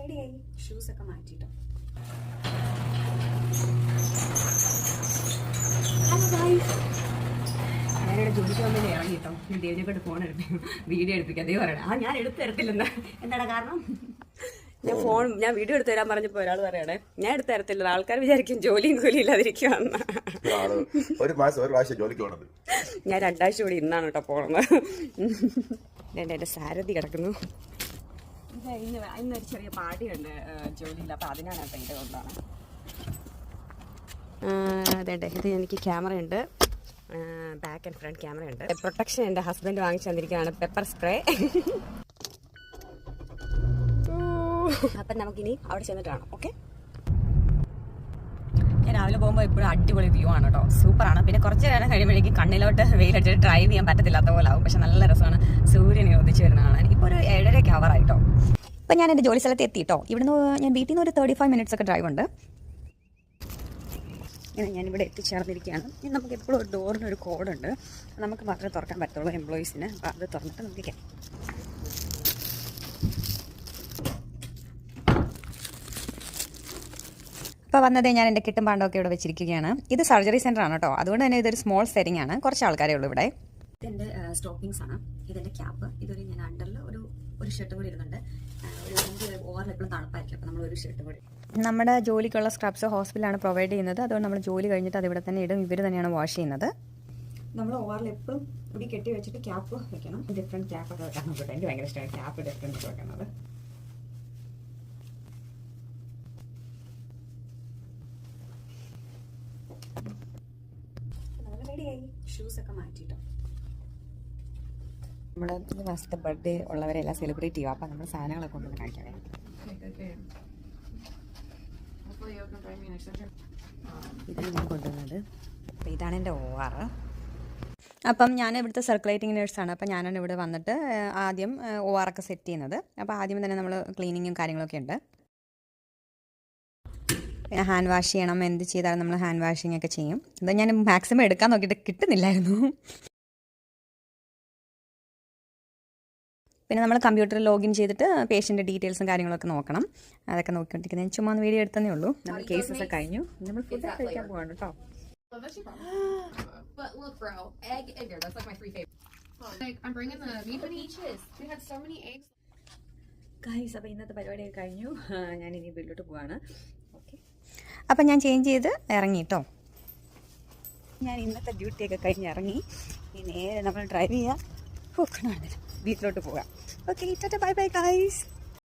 റെഡിയായി, ഷൂസൊക്കെ മാറ്റിട്ടോ. Hello guys, ഞാനിവിടെ ജോലിക്ക് വന്നതിന് ഇറങ്ങി കേട്ടോ. ഞാൻ ദേവിനെക്കൊണ്ട് ഫോൺ എടുപ്പിക്കും, വീഡിയോ എടുപ്പിക്കാം. അതേ പറയണേ, ഞാൻ എടുത്ത് തരത്തില്ലെന്ന്. എന്താണ് കാരണം? ഞാൻ വീഡിയോ എടുത്ത് തരാൻ പറഞ്ഞപ്പോൾ ഒരാൾ പറയണേ ഞാൻ എടുത്ത് തരത്തില്ല. ആൾക്കാർ വിചാരിക്കും ജോലിയും കൂലി ഇല്ലാതിരിക്കുവാന്ന്. ഞാൻ 2 ആഴ്ച കൂടി ഇന്നാണ് കേട്ടോ പോണത്. എൻ്റെ സാരഥി കിടക്കുന്നു. ഇന്നൊരു ചെറിയ പാർട്ടിയുണ്ട് ജോലിയിൽ, അപ്പോൾ അതിനാണ് കേട്ടോ എൻ്റെ കൊണ്ടാണ്. അതേണ്ടേ, ഇത് എനിക്ക് ക്യാമറയുണ്ട്, ബാക്ക് ആൻഡ് ഫ്രണ്ട് ക്യാമറയുണ്ട്. പ്രൊട്ടക്ഷൻ എൻ്റെ ഹസ്ബൻഡ് വാങ്ങിച്ചു തന്നിരിക്കുകയാണ്, പെപ്പർ സ്പ്രേ. അപ്പം നമുക്കിനി അവിടെ ചെന്നിട്ട് കാണാം. ഓക്കെ, ഞാൻ രാവിലെ പോകുമ്പോൾ ഇപ്പോഴും അടിപൊളി വ്യൂ ആണ് കേട്ടോ, സൂപ്പറാണ്. പിന്നെ കുറച്ച് നേരം കഴിയുമ്പോഴേക്കും കണ്ണിലോട്ട് വെയിലടിച്ചിട്ട് ഡ്രൈവ് ചെയ്യാൻ പറ്റത്തില്ലാത്ത പോലെ ആവും. പക്ഷെ നല്ല രസമാണ് സൂര്യനെ ഉദിച്ച് വരുന്ന കാണാൻ. ഇപ്പോൾ ഒരു 7:30 ആവറായിട്ടോ. ഇപ്പം ഞാൻ എൻ്റെ ജോലി സ്ഥലത്ത് എത്തിയിട്ടോ. ഇവിടുന്ന് ഞാൻ വീട്ടിൽ നിന്ന് ഒരു 35 മിനിറ്റ്സ് ഒക്കെ ഡ്രൈവ് ഉണ്ട്. ഞാനിവിടെ എത്തിച്ചേർന്നിരിക്കുകയാണ്. നമുക്ക് എപ്പോഴും ഒരു ഡോറിനൊരു കോഡുണ്ട്, നമുക്ക് മാത്രമേ തുറക്കാൻ പറ്റുള്ളൂ എംപ്ലോയീസിന്. അപ്പോൾ അത് തുറന്നിട്ട് നമുക്ക് ഇപ്പോൾ വന്നത് ഞാൻ എൻ്റെ കിട്ടും പാണ്ടൊക്കെ ഇവിടെ വെച്ചിരിക്കുകയാണ്. ഇത് സർജറി സെൻ്റർ ആണ് കേട്ടോ, അതുകൊണ്ട് തന്നെ ഇതൊരു സ്മോൾ സെറ്റിംഗ് ആണ്. കുറച്ച് ആൾക്കാരേ ഉള്ളൂ ഇവിടെ. ഇതെൻ്റെ സ്റ്റോക്കിങ്സ് ആണ്, ഇതെൻ്റെ ക്യാപ്പ്. ഇതൊരു ഞാൻ അണ്ടറിൽ ഒരു ഷർട്ട് കൂടി ഇടുന്നുണ്ട്. ഓവർ എപ്പോഴും തണുപ്പായിരിക്കും, അപ്പോൾ നമ്മൾ ഒരു ഷർട്ട് കൂടി. നമ്മുടെ ജോലിക്കുള്ള സ്ക്രബ്സ് ഹോസ്പിറ്റലാണ് പ്രൊവൈഡ് ചെയ്യുന്നത്. അതുകൊണ്ട് നമ്മൾ ജോലി കഴിഞ്ഞിട്ട് അത് ഇവിടെ തന്നെ ഇടും. ഇവർ തന്നെയാണ് വാഷ് ചെയ്യുന്നത്. നമ്മൾ ഓവറിൽ എപ്പോഴും കൂടി കെട്ടി വെച്ചിട്ട് ക്യാപ്പ് വെക്കണം. ഡിഫറെൻറ്റ് ക്യാപ്പൊക്കെ വെക്കാൻ നോക്കട്ടെ. എനിക്ക് ഭയങ്കര ഇഷ്ടമാണ് ക്യാപ്പ് ഡിഫറെൻറ്റ് വെക്കുന്നത്. ഷൂസൊക്കെ മാറ്റിട്ടോ. നമ്മുടെ ഈ മാസത്തെ ബർത്ത്ഡേ ഉള്ളവരെല്ലാം സെലിബ്രേറ്റ് ചെയ്യുക. അപ്പം നമ്മൾ സാധനങ്ങളൊക്കെ കൊണ്ടുവന്ന് കാണിക്കാം. ഇതാണ് ഞാൻ കൊണ്ടുവന്നത്. അപ്പം ഇതാണ് എൻ്റെ OR. അപ്പം ഞാൻ ഇവിടുത്തെ സർക്കുലേറ്റിംഗ് നേഴ്സാണ്. അപ്പം ഞാനാണ് ഇവിടെ വന്നിട്ട് ആദ്യം OR ഒക്കെ സെറ്റ് ചെയ്യുന്നത്. അപ്പോൾ ആദ്യം തന്നെ നമ്മൾ ക്ലീനിങ്ങും കാര്യങ്ങളൊക്കെ ഉണ്ട്. പിന്നെ ഹാൻഡ് വാഷ് ചെയ്യണം. എന്ത് ചെയ്താലും നമ്മൾ ഹാൻഡ് വാഷിംഗ് ഒക്കെ ചെയ്യും. അത് ഞാൻ മാക്സിമം എടുക്കാൻ നോക്കിയിട്ട് കിട്ടുന്നില്ലായിരുന്നു. പിന്നെ നമ്മൾ കമ്പ്യൂട്ടറിൽ ലോഗിൻ ചെയ്തിട്ട് പേഷ്യൻ്റെ ഡീറ്റെയിൽസും കാര്യങ്ങളൊക്കെ നോക്കണം. അതൊക്കെ നോക്കിക്കൊണ്ടിരിക്കുന്നത്. ഞാൻ ചുമ്മാ വീഡിയോ എടുത്തതേ ഉള്ളൂ. നമ്മൾ കേസസ് കഴിഞ്ഞു. നമ്മൾ ഫുഡ് കഴിക്കാൻ പോവാണ് കേട്ടോ. ഗൈസ്, അപ്പോൾ ഇന്നത്തെ പരിപാടിയൊക്കെ കഴിഞ്ഞു. ഞാനിനി വീട്ടിലോട്ട് പോവാണ്. ഓക്കെ, അപ്പം ഞാൻ ചേഞ്ച് ചെയ്ത് ഇറങ്ങി കേട്ടോ. ഞാൻ ഇന്നത്തെ ഡ്യൂട്ടിയൊക്കെ കഴിഞ്ഞ് ഇറങ്ങി. നേരെ നമ്മൾ ഡ്രൈവ് ചെയ്യുക, വീട്ടിലോട്ട് പോകാം. Okay, Tata, bye bye guys.